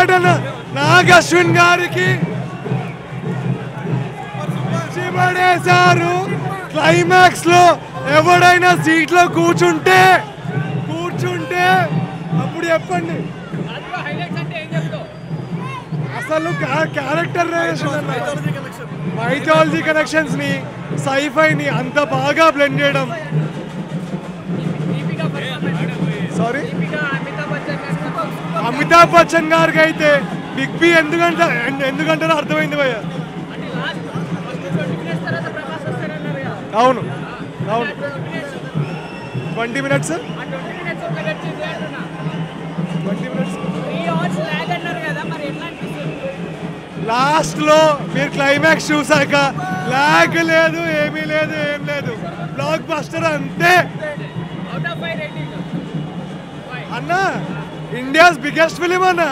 నటన నాగ్ అశ్విన్ గారికి పడేశారు. క్లైమాక్స్ లో ఎవడైనా సీట్ లో కూర్చుంటే అప్పుడు చెప్పండి అసలు క్యారెక్టర్ మైథాలజీ కనెక్షన్స్ ని సైఫైని అంత బాగా బ్లెండ్ చేయడం. సారీ అమితాబ్ బచ్చన్ గారికి అయితే బిగ్ బి ఎందుకంటారో అర్థమైంది భయ్య. అవును 20 minutes 20 minutes లాస్ట్ లో మీరు క్లైమాక్స్ చూసాక లాగ్ లేదు, ఏమీ లేదు, ఏం లేదు, బ్లాక్ బస్టర్ అంతే అన్న. ఇండియాస్ బిగ్గెస్ట్ ఫిలిం అన్న.